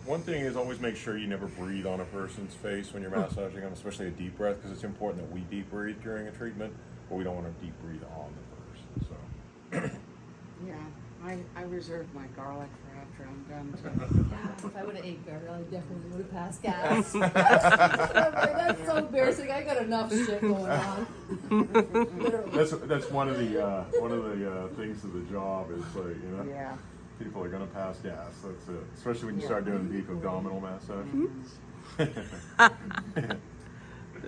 one thing is always make sure you never breathe on a person's face when you're massaging them, especially a deep breath, because it's important that we deep breathe during a treatment, but we don't want to deep breathe on the person. So. Yeah, I reserve my garlic for after I'm done too. Yeah, if I would have ate garlic, I definitely would have passed gas. That's so embarrassing. I got enough shit going on. Literally. That's one of the things of the job is like, you know. Yeah. People are going to pass gas. That's it. Especially when you start doing deep abdominal massage.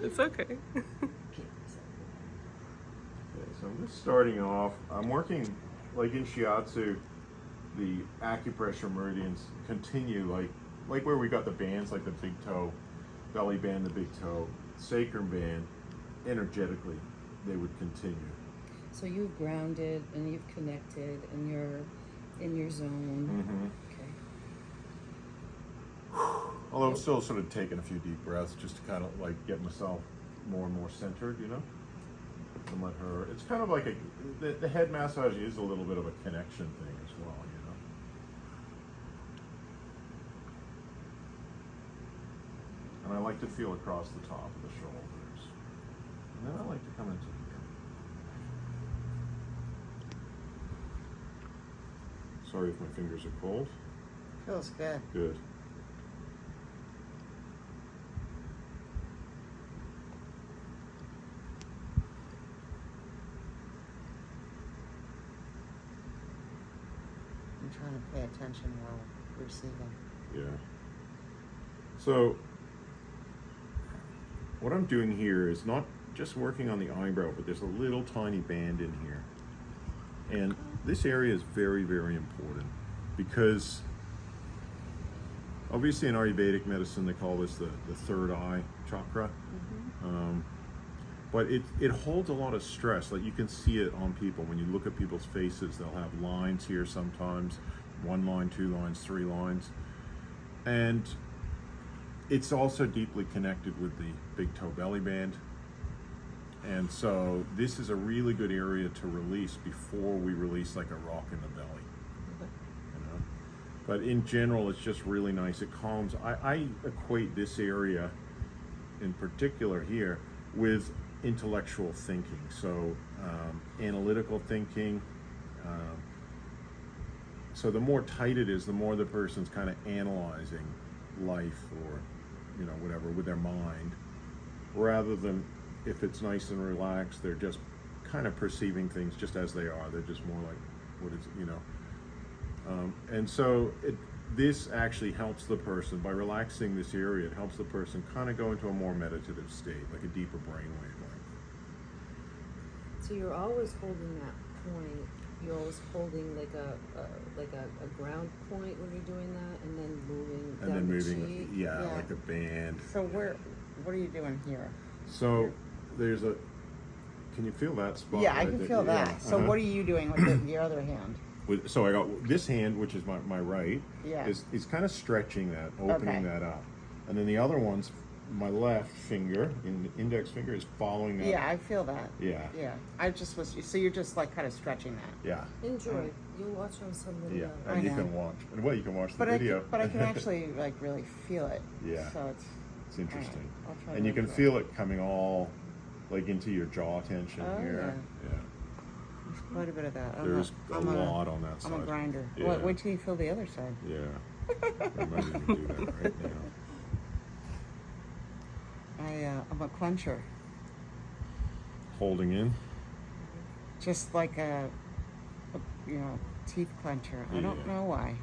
It's okay. Okay, so I'm just starting off. I'm working, like in shiatsu, the acupressure meridians continue, like where we got the bands, like the big toe, belly band, the big toe, sacrum band, energetically, they would continue. So you've grounded and you've connected and you're in your zone. Mm-hmm. Okay. Although I'm still sort of taking a few deep breaths just to kind of like get myself more and more centered, you know? And let her, it's kind of like the head massage is a little bit of a connection thing as well, you know? And I like to feel across the top of the shoulders. And then I like to come into here. Sorry if my fingers are cold. Feels good. Good. I'm trying to pay attention while receiving. Yeah. So what I'm doing here is not just working on the eyebrow, but there's a little tiny band in here. And this area is very, very important because obviously in Ayurvedic medicine, they call this the third eye chakra. Mm-hmm. But it holds a lot of stress. Like you can see it on people. When you look at people's faces, they'll have lines here sometimes, 1 line, 2 lines, 3 lines. And it's also deeply connected with the big toe belly band. And so this is a really good area to release before we release like a rock in the belly. You know? But in general, it's just really nice. It calms. I equate this area in particular here with intellectual thinking. So analytical thinking. So the more tight it is, the more the person's kind of analyzing life or, you know, whatever with their mind, rather than if it's nice and relaxed, they're just kind of perceiving things just as they are. They're just more like, what is, you know. And so this actually helps the person, by relaxing this area, it helps the person kind of go into a more meditative state, like a deeper brain wavelength. So you're always holding that point. You're always holding like a ground point when you're doing that, and then moving And down then the moving, cheek. yeah, like a band. So what are you doing here? So there's can you feel that spot? Yeah, I right can there? feel that. Yeah, So what are you doing with your other hand? So I got this hand, which is my right, Yeah. is kind of stretching that, opening Okay. that up. And then the other one's, my left finger, index finger, is following that. Yeah, I feel that. Yeah. Yeah. I just was, so you're just like kind of stretching that. Yeah. Enjoy. You'll watch on some Yeah. video. And you know. can watch. And well, you can watch the But video. I can actually like really feel it. Yeah. So It's interesting. I'll try And to you can enjoy feel it coming all like into your jaw tension Oh, here. Yeah. There's quite a bit of that. There's a lot on that side. I'm a grinder. Yeah. Wait till you feel the other side. Yeah. I might even do that right now. I'm a clencher. Holding in. Just like a teeth clencher. I don't Yeah. know why.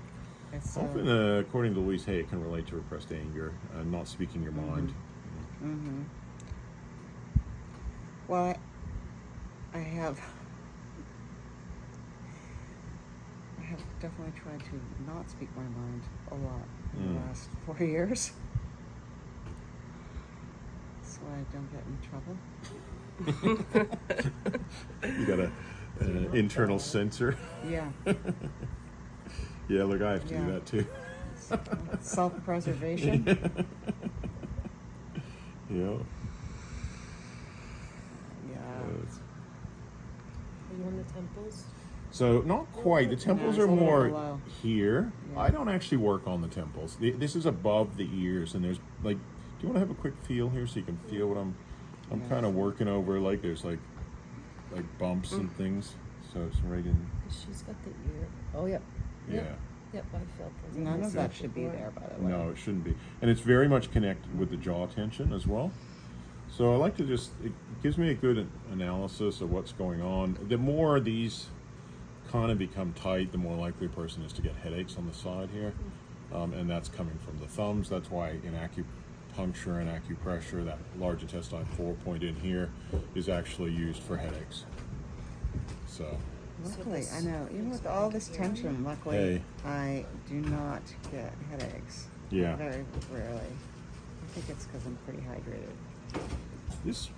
It's Often, according to Louise Hay, it can relate to repressed anger, not speaking your mind. Mm-hmm. Well, I have definitely tried to not speak my mind a lot in the last 4 years, so I don't get in trouble. You got an internal censor. Yeah, Yeah, look, I have to Yeah. do that too. self-preservation. Yeah. Yeah. Are you on the temples? So not quite. The temples it's are a little more below. here. Yeah. I don't actually work on the temples. This is above the ears, and there's like. Do you want to have a quick feel here so you can feel what I'm Yeah. kind of working over? Like there's like bumps and things. So it's right in. She's got the ear. Oh, yep. Yeah. Yep, I felt that. None of that should be there, by the way. No, it shouldn't be. And it's very much connected with the jaw tension as well. So I like to it gives me a good analysis of what's going on. The more these kind of become tight, the more likely a person is to get headaches on the side here. And that's coming from the thumbs. That's why in acupuncture and acupressure, that large intestine 4 point in here is actually used for headaches. So. Luckily, I know, even with all this tension, luckily, Hey. I do not get headaches. Yeah. Very rarely. I think it's because I'm pretty hydrated. This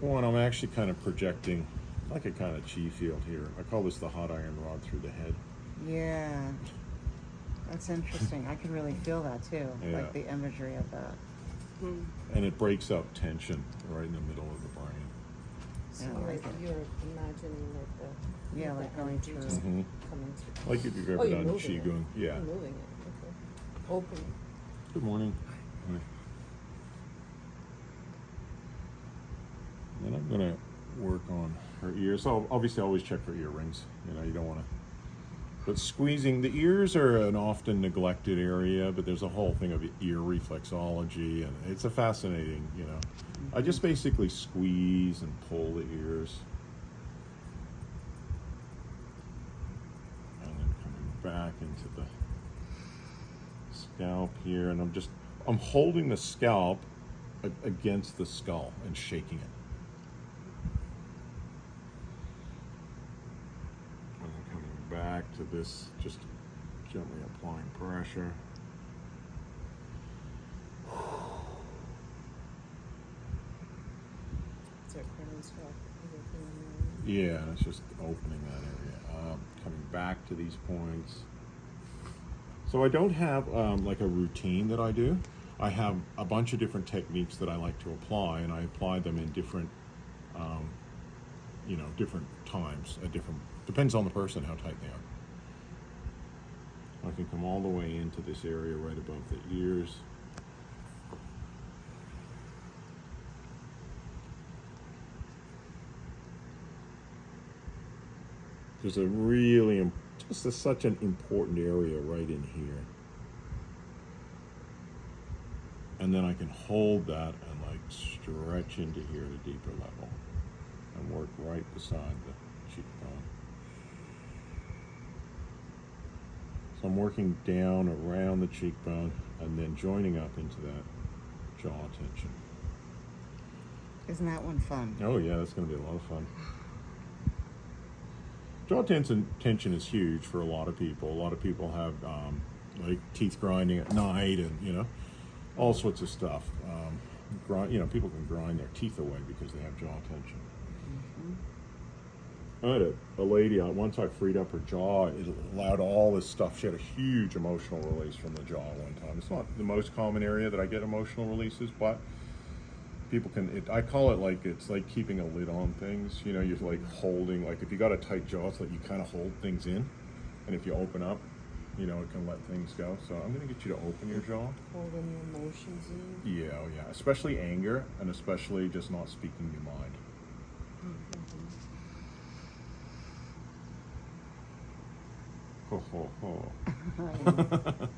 one, I'm actually kind of projecting like a kind of chi field here. I call this the hot iron rod through the head. Yeah. That's interesting. I can really feel that too. Yeah. Like the imagery of that. And it breaks up tension right in the middle of the brain. So I like it. you're imagining like the Yeah, the like going energy through. just Mhm. coming through. Like if you've ever Oh, you're done moving it. qigong. Yeah. You're moving it. Okay. Open. Good morning. And I'm gonna work on her ears. So obviously, always check for earrings. You don't want to. But squeezing the ears are an often neglected area. But there's a whole thing of ear reflexology, and it's a fascinating. I just basically squeeze and pull the ears, and then coming back into the scalp here, and I'm holding the scalp against the skull and shaking it. And then coming back to this, just gently applying pressure. Is there crown scalp? Everything in there? Yeah, and it's just opening that area up, coming back to these points. So I don't have like a routine that I do. I have a bunch of different techniques that I like to apply, and I apply them in different, different times. Depends on the person how tight they are. I can come all the way into this area right above the ears. There's a really, such an important area right in here. And then I can hold that and like stretch into here at a deeper level and work right beside the cheekbone. So I'm working down around the cheekbone and then joining up into that jaw tension. Isn't that one fun? Oh yeah, that's going to be a lot of fun. Jaw tension is huge for a lot of people. A lot of people have like teeth grinding at night, and all sorts of stuff. People can grind their teeth away because they have jaw tension. I had a lady, once I freed up her jaw, it allowed all this stuff. She had a huge emotional release from the jaw one time. It's not the most common area that I get emotional releases, but people can, I call it like, it's like keeping a lid on things. You're like holding, like if you got a tight jaw, it's like you kind of hold things in. And if you open up, it can let things go. So I'm going to get you to open your jaw. Holding your emotions in. Yeah, oh yeah. Especially anger, and especially just not speaking your mind. Ho, ho, ho.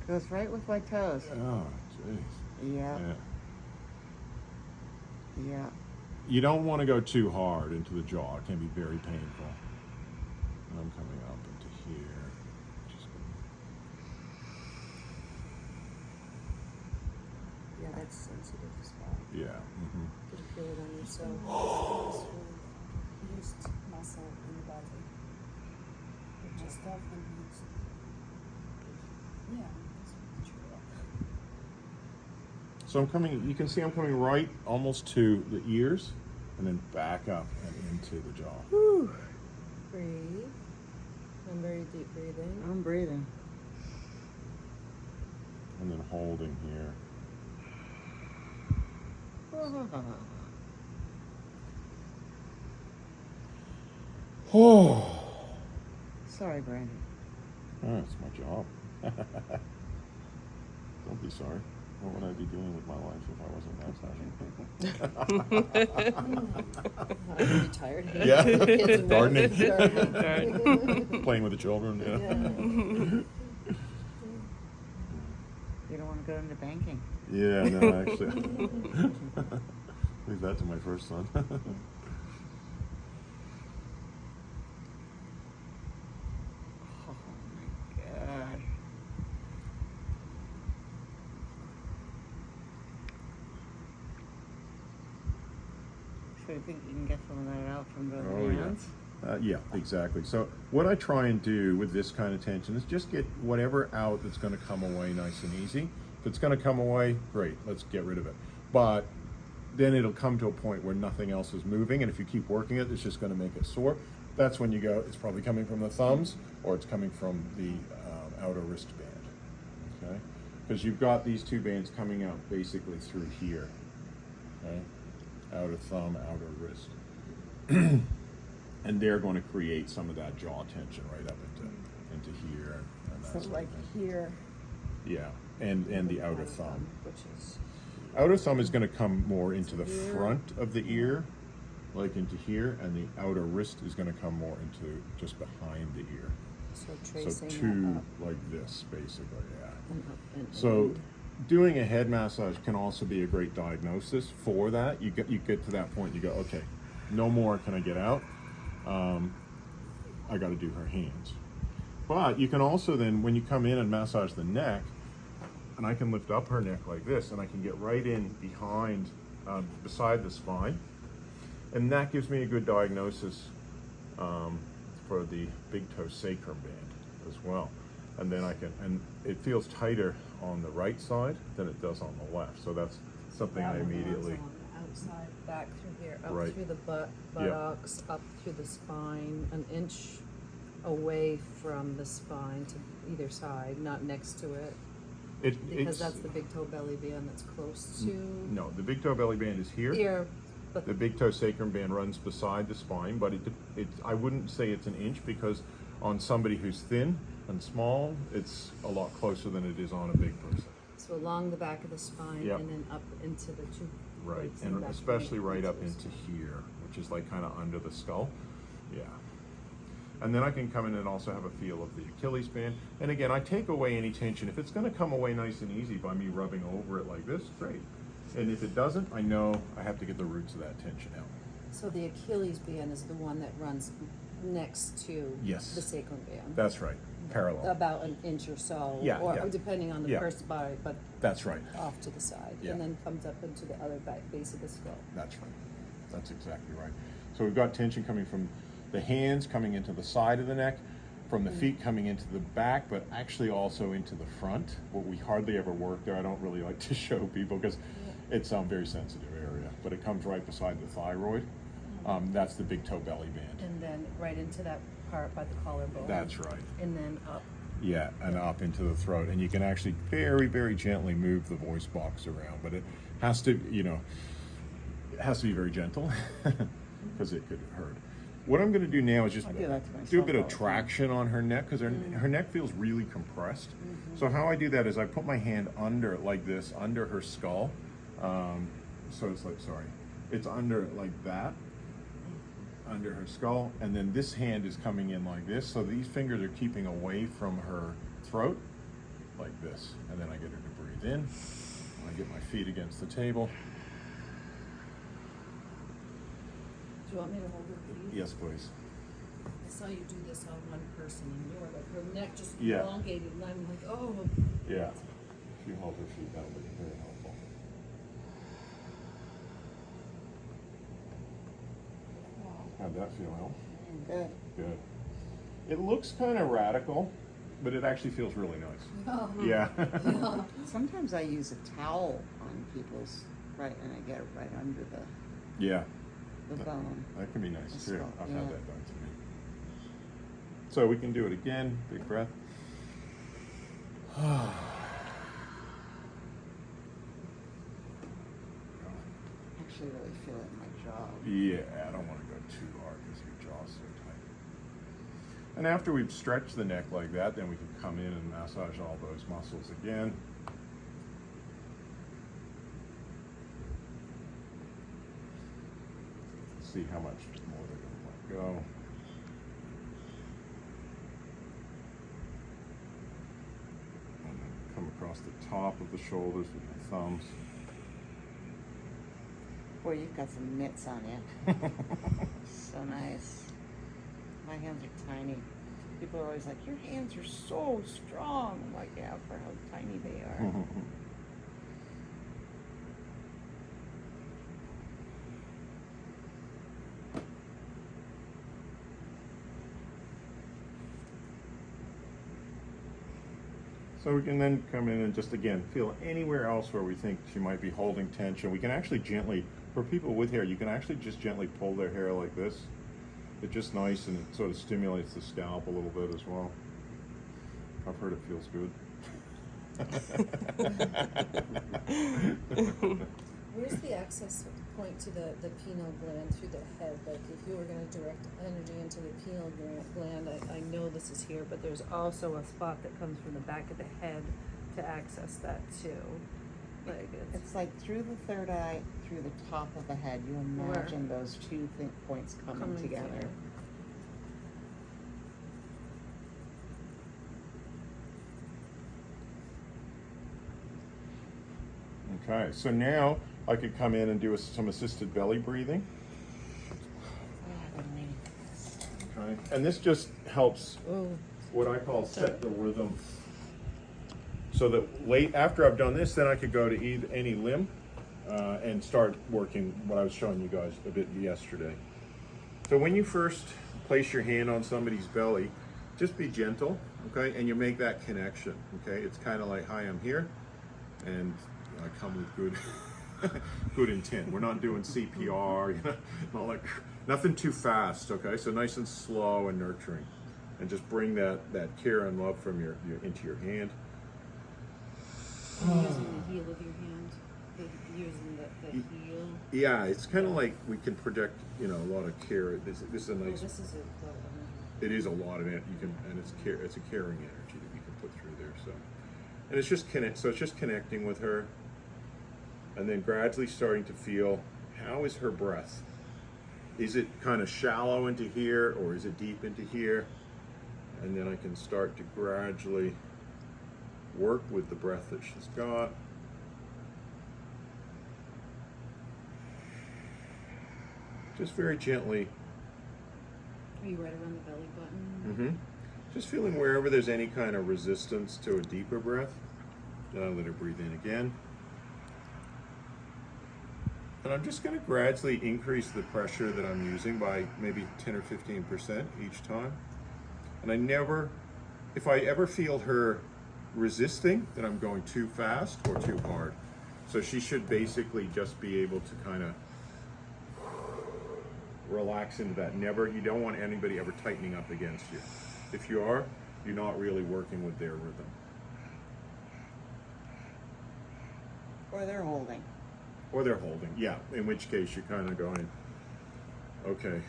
Goes right with my toes. Oh, jeez. Yeah. Yeah. You don't want to go too hard into the jaw. It can be very painful. And I'm coming up into here. Yeah, that's sensitive spot. Yeah. Did you feel it on yourself? Used muscle in the body. It just often needs. Yeah, that's true. So I'm coming, you can see I'm coming right almost to the ears and then back up and into the jaw. Whew. Breathe. And very deep breathing. I'm breathing. And then holding here. Oh, Sorry, Brandon. it's my job. Don't be sorry. What would I be doing with my life if I wasn't massaging? I'm retired. Yeah. Kids and Gardening. Gardening. Playing with the children. Yeah. You don't want to go into banking. Yeah, no, actually. Leave that to my first son. Oh my God. So you think you can get some of that out from the Oh, yeah. hands? Yeah, exactly. So what I try and do with this kind of tension is just get whatever out that's going to come away nice and easy. If it's going to come away, great, let's get rid of it. But then it'll come to a point where nothing else is moving, and if you keep working it, it's just going to make it sore. That's when you go, it's probably coming from the thumbs, or it's coming from the outer wristband, okay? Because you've got these two bands coming out basically through here, okay? Outer thumb, outer wrist. And they're going to create some of that jaw tension right up into here. And that So sort like of thing. here. Yeah, and the outer thumb. Which is Outer thumb is going to come more into the Here. front of the ear, like into here, and the outer wrist is going to come more into just behind the ear. so So tracing two that up like this, basically, yeah. and up and So in. doing a head massage can also be a great diagnosis for that. You get to that point, you go, okay, no more can I get out. I got to do her hands. But you can also then, when you come in and massage the neck, and I can lift up her neck like this, and I can get right in behind, beside the spine, and that gives me a good diagnosis for the big toe sacrum band as well. And then and it feels tighter on the right side than it does on the left. So that's something I That one immediately. goes on the outside, back through here, up Right. through the buttocks, up through the spine, an inch away from the spine to either side, not next to it, because that's the big toe belly band that's close to No, the big toe belly band is here. here, but The big toe sacrum band runs beside the spine, but I wouldn't say it's an inch, because on somebody who's thin and small, it's a lot closer than it is on a big person. so along the back of the spine Yep. and then up into the two Right, points in the and back especially right up the into here, which is like kind of under the skull. Yeah. And then I can come in and also have a feel of the Achilles band. And again, I take away any tension. If it's going to come away nice and easy by me rubbing over it like this, great. And if it doesn't, I know I have to get the roots of that tension out. So the Achilles band is the one that runs next to Yes. the sacrum band. That's right, parallel. About an inch or so, Yeah, or yeah. depending on the Yeah. person's body, but That's right, off to the side, Yeah. and then comes up into the other base of the skull. that's right. That's exactly right. So we've got tension coming from the hands, coming into the side of the neck, from the feet coming into the back, but actually also into the front, where we hardly ever work there. I don't really like to show people because it's a very sensitive area, but it comes right beside the thyroid. That's the big toe belly band. And then right into that part by the collarbone. That's right. And then up. Yeah, and up into the throat. And you can actually very, very gently move the voice box around, but it has to, it has to be very gentle because it could hurt. What I'm going to do now is just I do that to myself do a bit all of the time. traction on her neck, because her neck feels really compressed. So how I do that is I put my hand under, like this, under her skull. So it's like, it's under like that, under her skull, and then this hand is coming in like this. So these fingers are keeping away from her throat, like this. And then I get her to breathe in. I get my feet against the table. Do you want me to hold her for you? Yes, please. I saw you do this on one person, and you were like, her neck just Yeah. elongated, and I'm like, oh. Yeah. If you hold her feet, that would be very helpful. How'd that feel, Al? Good. Good. It looks kind of radical, but it actually feels really nice. Oh. Yeah. Sometimes I use a towel on people's, right, and I get it right under Yeah. the bone. That can be nice That's too. right, I've yeah. had that done to me. So we can do it again. Big breath. I actually really feel it in my jaw. Yeah, I don't want to go too hard because your jaw's so tight. And after we've stretched the neck like that, then we can come in and massage all those muscles again. See how much more they're going to let go. And then come across the top of the shoulders with the thumbs. Boy, you've got some mitts on you. So nice. My hands are tiny. People are always like, your hands are so strong. I'm like, yeah, for how tiny they are. So we can then come in and just, again, feel anywhere else where we think she might be holding tension. We can actually gently, for people with hair, you can actually just gently pull their hair like this. It's just nice, and it sort of stimulates the scalp a little bit as well. I've heard it feels good. Where's the access point to the pineal gland through the head? Like if you were going to direct energy into the pineal gland, I know this is here, but there's also a spot that comes from the back of the head to access that too. Like It's like through the third eye, through the top of the head. You imagine those two points coming together. Okay, so now I could come in and do some assisted belly breathing. Okay, and this just helps what I call set the rhythm. So that after I've done this, then I could go to any limb and start working what I was showing you guys a bit yesterday. So when you first place your hand on somebody's belly, just be gentle, okay? And you make that connection, okay? It's kind of like, hi, I'm here, and I come with good intent. We're not doing CPR, you know, not like, nothing too fast, okay? So nice and slow and nurturing. And just bring that care and love from your into your hand. using the heel of your hand, using the heel. Yeah, it's kind of like we can project, you know, a lot of care. This is a nice. This is It is a lot of it. You can, and it's a caring energy that you can put through there. So, and it's just So it's just connecting with her, and then gradually starting to feel, how is her breath? Is it kind of shallow into here, or is it deep into here? And then I can start to gradually work with the breath that she's got. Just very gently. Are you right around the belly button? Mm-hmm. Just feeling wherever there's any kind of resistance to a deeper breath. Then I let her breathe in again. And I'm just going to gradually increase the pressure that I'm using by maybe 10 or 15% each time. And if I ever feel her resisting, then I'm going too fast or too hard. So she should basically just be able to kind of relax into that. You don't want anybody ever tightening up against you. If you are, you're not really working with their rhythm. Or they're holding. Or they're holding, yeah. In which case you're kind of going, okay.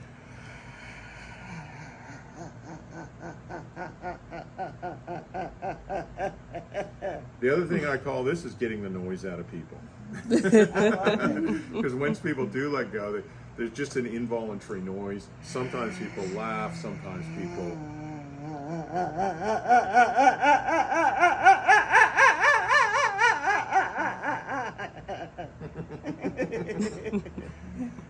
The other thing I call this is getting the noise out of people. Because once people do let go, there's just an involuntary noise. Sometimes people laugh, sometimes people...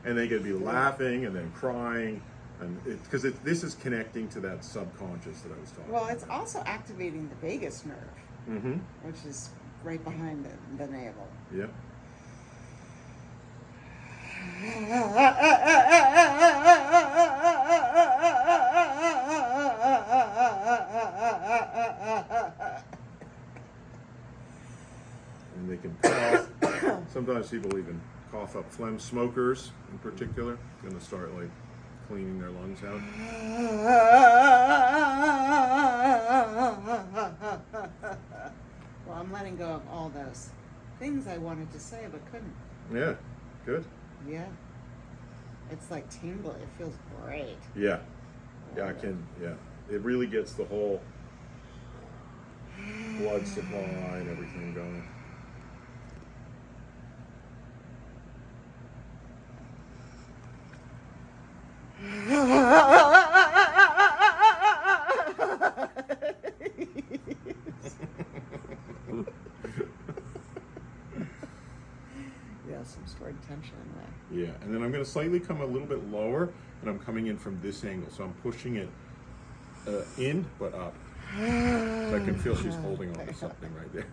and they could be laughing and then crying, and because this is connecting to that subconscious that I was talking about. Well, it's also activating the vagus nerve, Mm-hmm. which is right behind the navel. Yep. And they can cough. Sometimes people even cough up phlegm. Smokers, in particular, going to start like cleaning their lungs out. Well, I'm letting go of all those things I wanted to say but couldn't. Yeah, good. Yeah. It's like tingly. It feels great. Yeah, yeah, I can. Yeah, it really gets the whole blood supply and everything going. Yeah, some stored tension in there. Yeah, and then I'm going to slightly come a little bit lower, and I'm coming in from this angle, so I'm pushing it in but up. So I can feel she's holding on to something right there.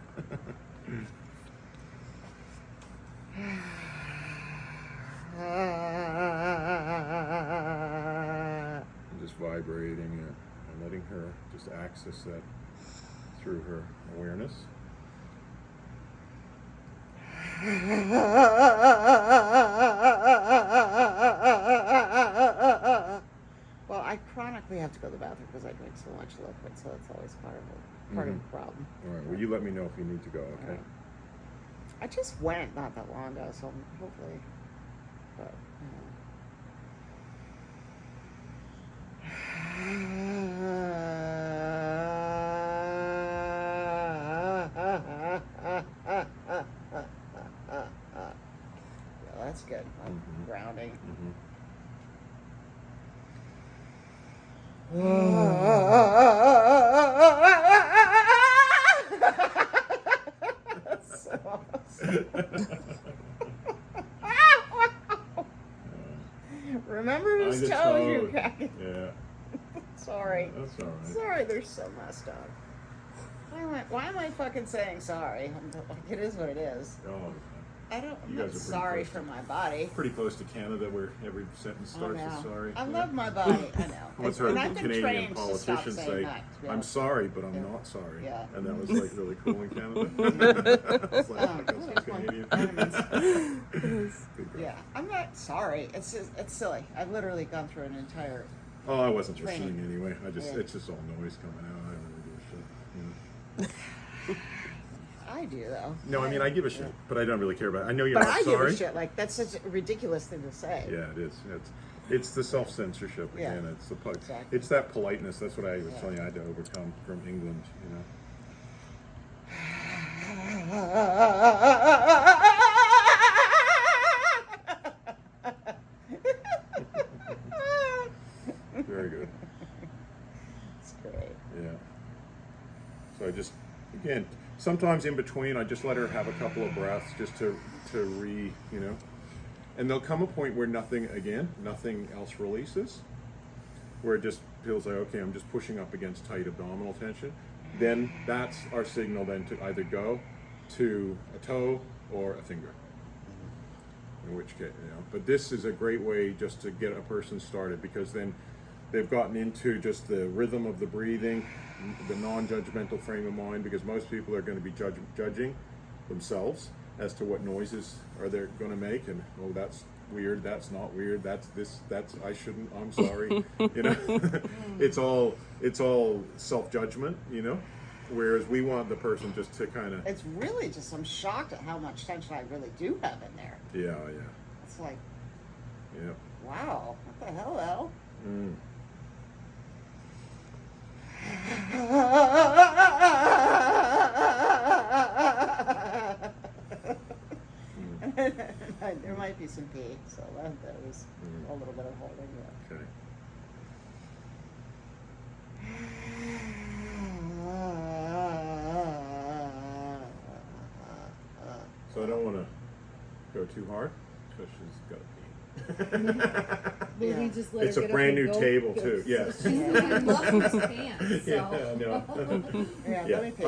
I'm just vibrating it and letting her just access that through her awareness. Well, I chronically have to go to the bathroom because I drink so much liquid, so that's always part of the problem. All right, well, you let me know if you need to go, okay? Right. I just went not that long ago, so hopefully, but yeah, that's good. I'm grounding. That's so awesome. Remember whose Find a toes you're toad. cracking? Yeah, Sorry. that's all right. Sorry, they're so messed up. Why am I fucking saying sorry? Like, it is what it is. Oh, I'm You not guys are pretty sorry close for to- my body. pretty close to Canada, where every sentence I starts know. with sorry. I you love know? my body. I know. Once And heard I've a been Canadian trained to stop politician saying say, that, to be "I'm honest. sorry, but I'm Yeah. not sorry," Yeah. and that was like really cool in Canada. I was like, "Oh, that's so Canadian." Good girl. Yeah, I'm not sorry. It's silly. I've literally gone through an entire. Oh, I wasn't Training. listening anyway. Yeah. It's just all noise coming out. I don't really give a shit. You know? I do though. No, I mean I give a shit, but I don't really care about it. I know you're But not I sorry. give a shit. Like that's such a ridiculous thing to say. Yeah, it is. It's the self-censorship Yeah. again. It's the Exactly. it's that politeness. That's what I was Yeah. telling you I had to overcome from England. You know. Very good. It's great. Yeah. So I just, again, sometimes in between, I just let her have a couple of breaths just to and there'll come a point where nothing else releases, where it just feels like, okay, I'm just pushing up against tight abdominal tension. Then that's our signal then to either go to a toe or a finger. In which case, but this is a great way just to get a person started, because then they've gotten into just the rhythm of the breathing, the non-judgmental frame of mind, because most people are going to be judging themselves as to what noises are they going to make, and oh, that's weird, that's not weird, that's I shouldn't, I'm sorry. It's all self-judgment, whereas we want the person just to kind of It's really just, I'm shocked at how much tension I really do have in there. yeah It's like, yeah. wow, what the hell, Al? Mm. There might be some pee, so that was a little bit of holding. Yeah. Okay. So I don't want to go too hard because she's got to pee. Maybe Yeah. just let It's her a get brand up new and go, table because too. Yes. She's in Lover's pants, so. Yeah, I know. Yeah, Yeah. let me pee.